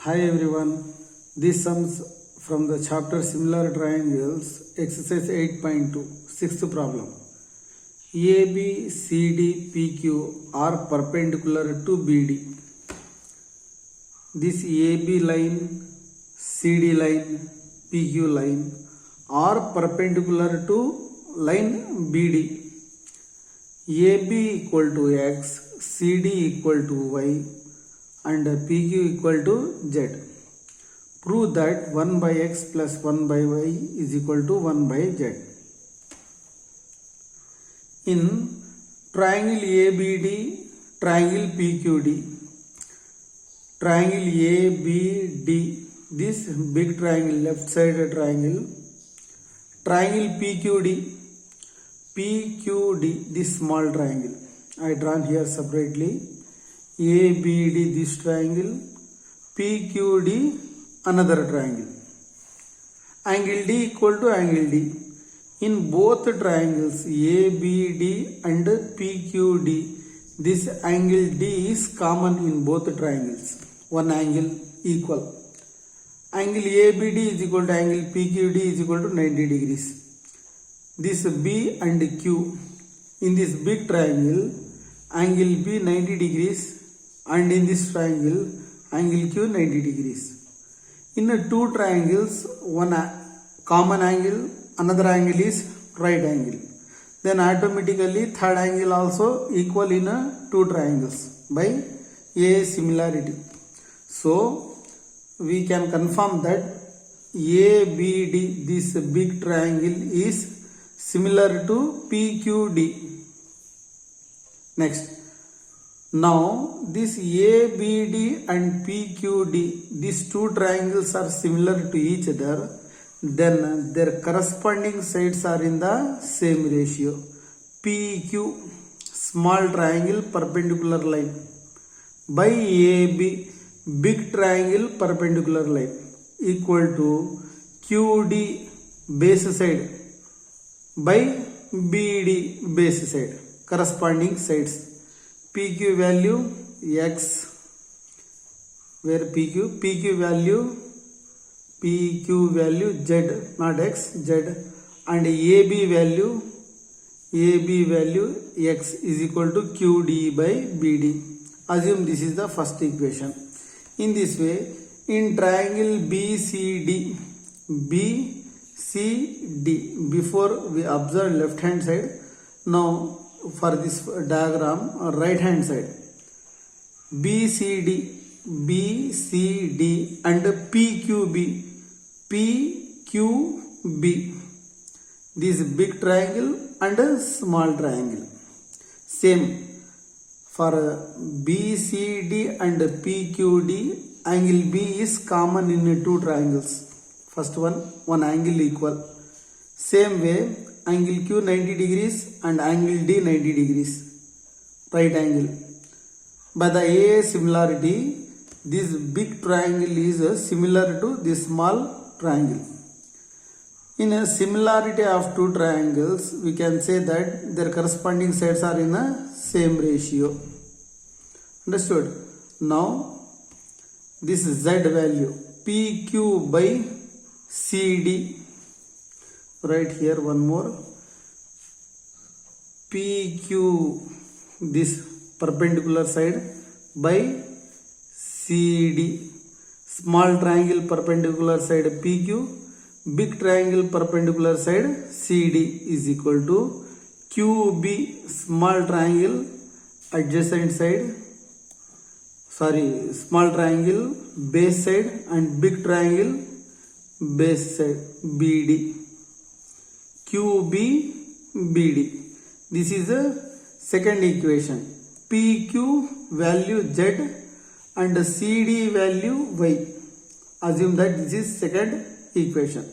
Hi everyone, this sums from the chapter Similar Triangles, exercise 8.2, sixth problem. AB, CD, PQ are perpendicular to BD. This AB line, CD line, PQ line are perpendicular to line BD. AB equal to X, CD equal to Y and PQ equal to Z. Prove that 1 by X plus 1 by Y is equal to 1 by Z. In triangle ABD, triangle PQD, triangle ABD, this big triangle, left side triangle, triangle PQD, this small triangle, I drawn here separately. ABD this triangle, PQD another triangle. Angle D equal to angle D. In both triangles ABD and PQD, this angle D is common in both triangles. One angle equal. Angle ABD is equal to angle PQD is equal to 90 degrees. This B and Q. In this big triangle, angle B 90 degrees. And in this triangle, angle Q 90 degrees. In two triangles, one common angle, another angle is right angle. Then automatically third angle also equal in two triangles by A similarity. So we can confirm that ABD, this big triangle, is similar to PQD. Next. Now this ABD and PQD, these two triangles are similar to each other, then their corresponding sides are in the same ratio. PQ, small triangle perpendicular line, by AB, big triangle perpendicular line, equal to QD base side by BD base side, corresponding sides. PQ value X, where PQ value Z, not X, Z, and AB value X is equal to QD by BD. Assume this is the first equation. In this way, in triangle BCD, before we observe left hand side, now for this diagram, right hand side, BCD and PQB, this big triangle and a small triangle. Same for BCD and PQD, angle B is common in two triangles. First one angle equal. Same way, angle Q 90 degrees and angle D 90 degrees, right angle. By the A similarity, this big triangle is similar to this small triangle. In a similarity of two triangles, we can say that their corresponding sides are in a same ratio. Understood? Now, this Z value, PQ by CD, right here one more, PQ, this perpendicular side by CD, small triangle perpendicular side PQ, big triangle perpendicular side CD is equal to QB, small triangle adjacent side, small triangle base side and big triangle base side BD. QB/BD. This is the second equation. PQ value Z and CD value Y. Assume that this is second equation.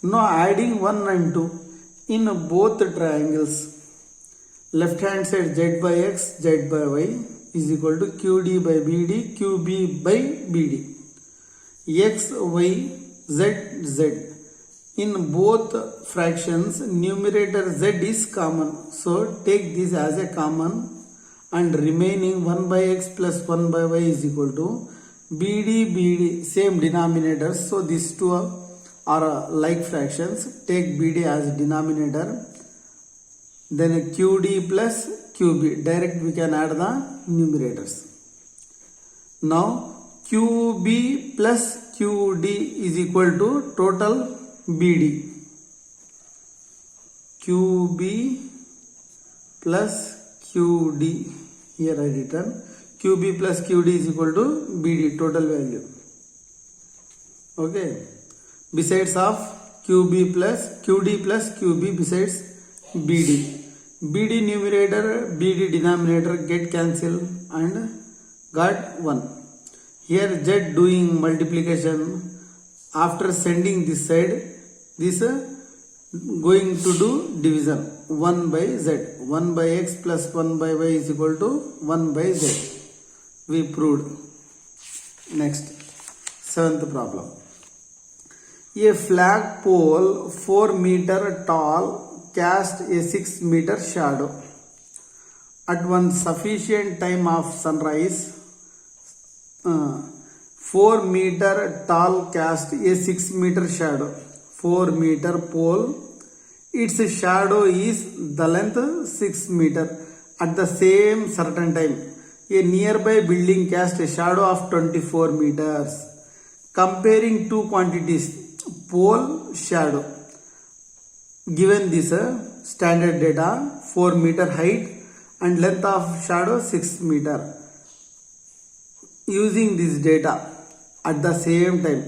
Now adding 1 and 2 in both triangles. Left hand side Z by X, Z by Y is equal to QD by BD, QB by BD. X, Y, Z, Z. In both fractions, numerator Z is common. So take this as a common and remaining 1 by X plus 1 by Y is equal to BD same denominators, so these two are like fractions. Take BD as denominator, then QD plus QB, direct we can add the numerators. Now QB plus QD is equal to total BD. QB plus QD, here I written QB plus QD is equal to BD, total value. Okay, besides of QD plus QB besides BD. BD numerator, BD denominator get cancelled and got 1. Here Z doing multiplication, after sending this side, this going to do division, 1 by Z. 1 by X plus 1 by Y is equal to 1 by Z. We proved. Next, 7th problem. A flag pole 4 meter tall cast a 6 meter shadow. At one sufficient time of sunrise, 4 meter tall cast a 6 meter shadow. 4 meter pole, its shadow is the length 6 meter. At the same certain time, a nearby building cast a shadow of 24 meters. Comparing two quantities, pole, shadow. Given this standard data, 4 meter height and length of shadow 6 meter. Using this data, at the same time,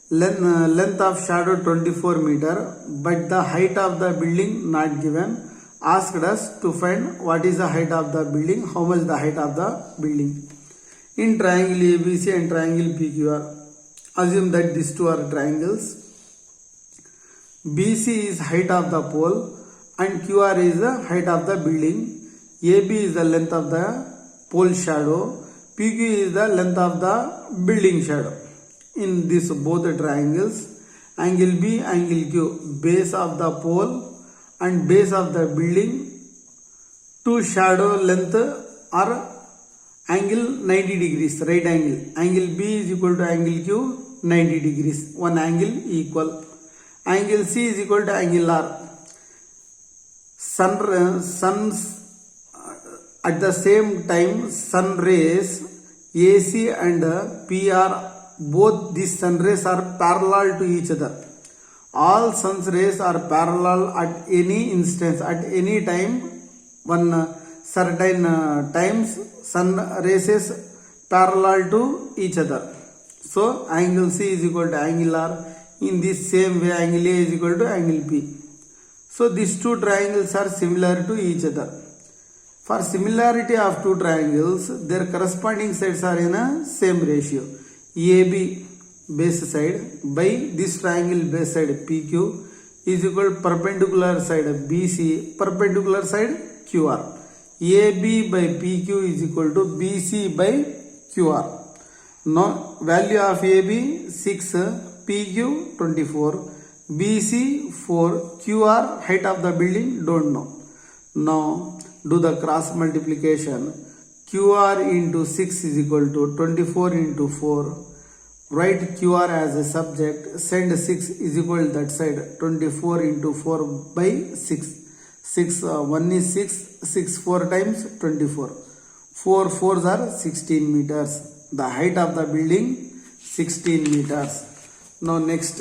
length of shadow 24 meter, but the height of the building not given. Asked us to find what is the height of the building, how much the height of the building. In triangle ABC and triangle PQR, assume that these two are triangles. BC is height of the pole and QR is the height of the building. AB is the length of the pole shadow. PQ is the length of the building shadow. In this both the triangles, angle B, angle Q, base of the pole and base of the building, two shadow length are angle 90 degrees, right angle. Angle B is equal to angle Q 90 degrees, one angle equal. Angle C is equal to angle R. Sun's at the same time, sun rays AC and PR, both these sun rays are parallel to each other. All sun's rays are parallel at any instance, at any time. One certain times sun rays is parallel to each other. So angle C is equal to angle R. In this same way, angle A is equal to angle P. So these two triangles are similar to each other. For similarity of two triangles, their corresponding sides are in a same ratio. AB base side by this triangle base side PQ is equal to perpendicular side BC, perpendicular side QR. AB by PQ is equal to BC by QR. Now value of AB 6, PQ 24, BC 4, QR height of the building don't know. Now do the cross multiplication. QR into 6 is equal to 24 into 4. Write QR as a subject. Send 6 is equal to that side. 24 into 4 by 6. 6 1 is 6. 6 4 times 24. 4 4s are 16 meters. The height of the building 16 meters. Now next,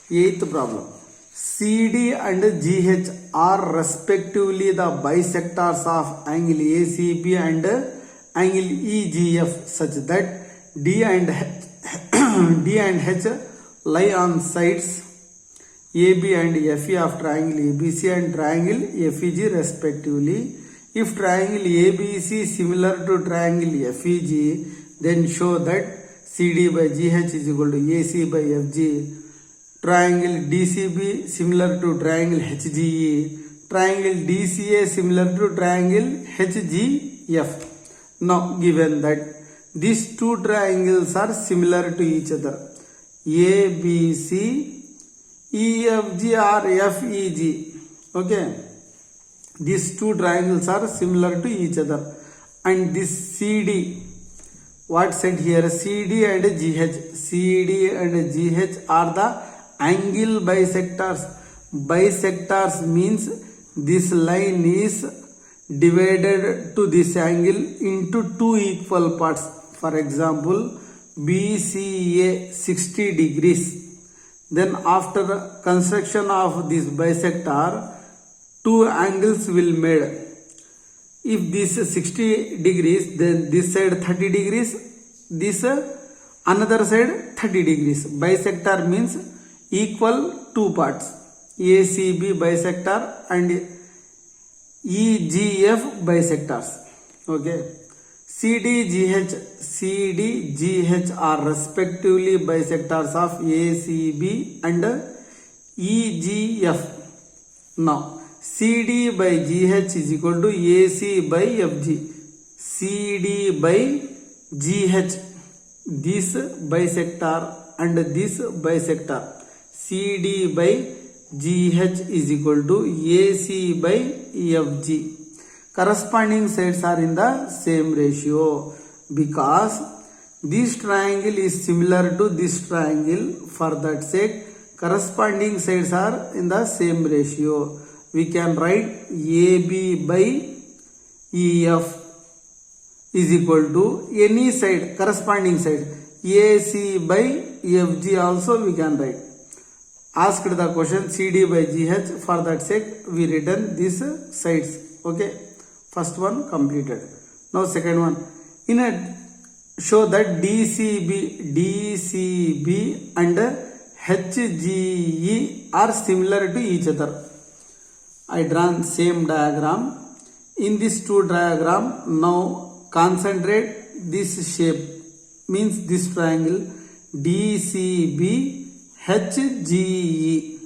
8th problem. CD and GH are respectively the bisectors of angle ACB and angle EGF such that D and H lie on sides AB and FE of triangle ABC and triangle FEG respectively. If triangle ABC is similar to triangle FEG, then show that CD by GH is equal to AC by FG. Triangle DCB similar to triangle HGE. Triangle DCA similar to triangle HGF. Now given that these two triangles are similar to each other, ABC, EFG or FEG. Okay, these two triangles are similar to each other, and this CD What said here? CD and GH. CD and GH are the angle bisectors. Bisectors means this line is divided to this angle into two equal parts. For example, BCA 60 degrees. Then after construction of this bisector, two angles will made. If this is 60 degrees, then this side 30 degrees, this another side 30 degrees. Bisector means equal two parts. ACB bisector and EGF bisectors. Okay. CDGH are respectively bisectors of ACB and EGF. Now, CD by GH is equal to AC by FG. CD by GH, this bisector and this bisector. CD by GH is equal to AC by FG. Corresponding sides are in the same ratio because this triangle is similar to this triangle. For that sake, corresponding sides are in the same ratio. We can write AB by EF is equal to any side, corresponding side. AC by FG also we can write. Asked the question CD by GH. For that sake, we written these sides. Okay. First one completed. Now second one. In a show that DCB and HGE are similar to each other. I drawn same diagram. In this two diagram, now concentrate this shape, means this triangle DCB HGE.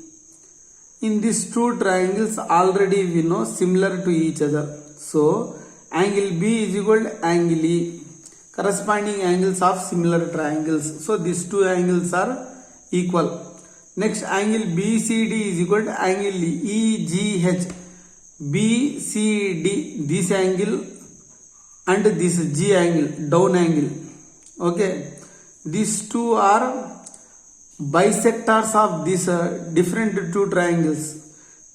In these two triangles already we know similar to each other. So angle B is equal to angle E. Corresponding angles of similar triangles. So these two angles are equal. Next, angle BCD is equal to angle EGH. BCD, this angle and this G angle, down angle. Okay. These two are bisectors of these different two triangles.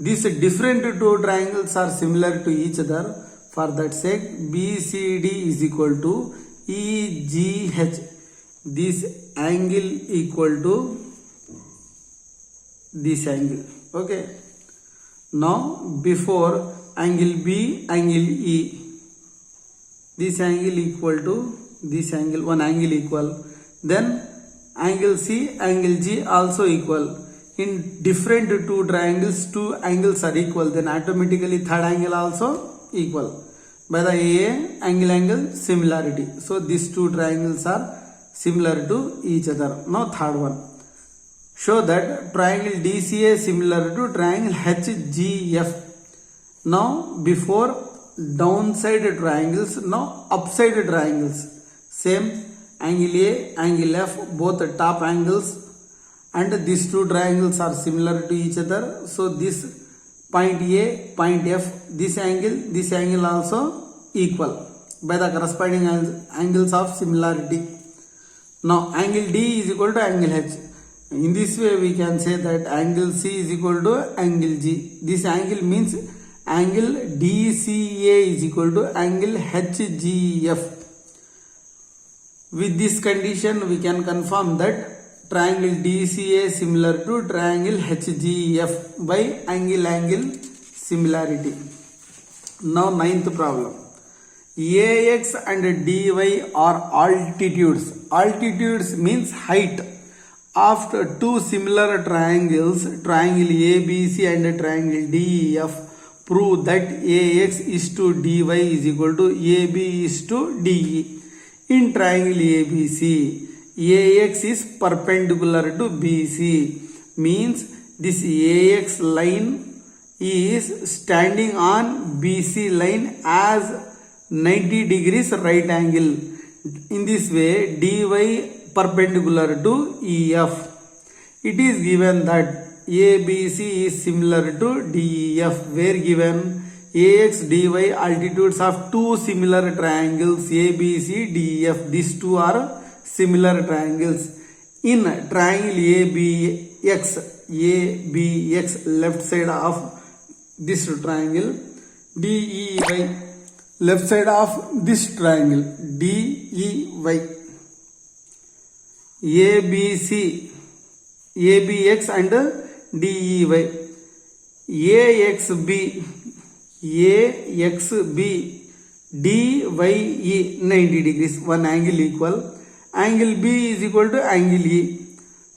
These different two triangles are similar to each other. For that sake, BCD is equal to EGH. This angle equal to this angle. Okay. Now, before angle B, angle E. This angle equal to this angle, one angle equal. Then angle C, angle G also equal. In different two triangles, two angles are equal. Then automatically third angle also equal. By the AA angle similarity. So these two triangles are similar to each other. Now third one. Show that triangle DCA similar to triangle HGF. Now before downside triangles, now upside triangles. Same angle A, angle F, both top angles, and these two triangles are similar to each other. So this point A, point F, this angle also equal by the corresponding angles of similarity. Now angle D is equal to angle H. In this way we can say that angle C is equal to angle G. This angle means angle DCA is equal to angle HGF. With this condition we can confirm that triangle DCA similar to triangle HGF by angle similarity. Now ninth problem. AX and DY are altitudes. Altitudes means height of two similar triangles, triangle ABC and triangle DEF. Prove that AX is to DY is equal to AB is to DE. In triangle ABC, AX is perpendicular to BC, means this AX line is standing on BC line as 90 degrees right angle. In this way, DY perpendicular to EF. It is given that ABC is similar to DEF, where given AX, DY altitudes of two similar triangles ABC, DEF. These two are similar triangles. In triangle ABX left side of this triangle, DEY left side of this triangle, DEY. ABC, ABX and DEY. AXB, DYE 90 degrees. One angle equal. Angle B is equal to angle E.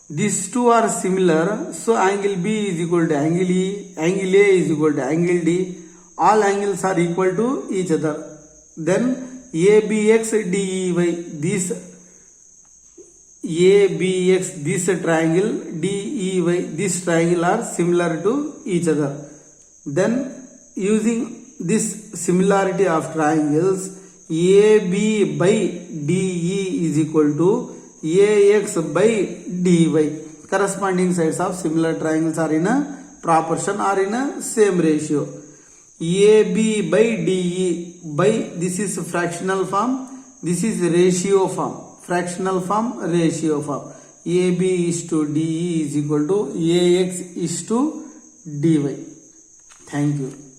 These two are similar, so angle B is equal to angle E, angle A is equal to angle D. All angles are equal to each other. Then ABX, DEY, this ABX, this triangle, DEY, this triangle are similar to each other. Then using this similarity of triangles, AB by DE is equal to AX by DY. Corresponding sides of similar triangles are in a proportion or in a same ratio. AB by DE by, this is fractional form, this is ratio form. Fractional form, ratio form. AB is to DE is equal to AX is to DY. Thank you.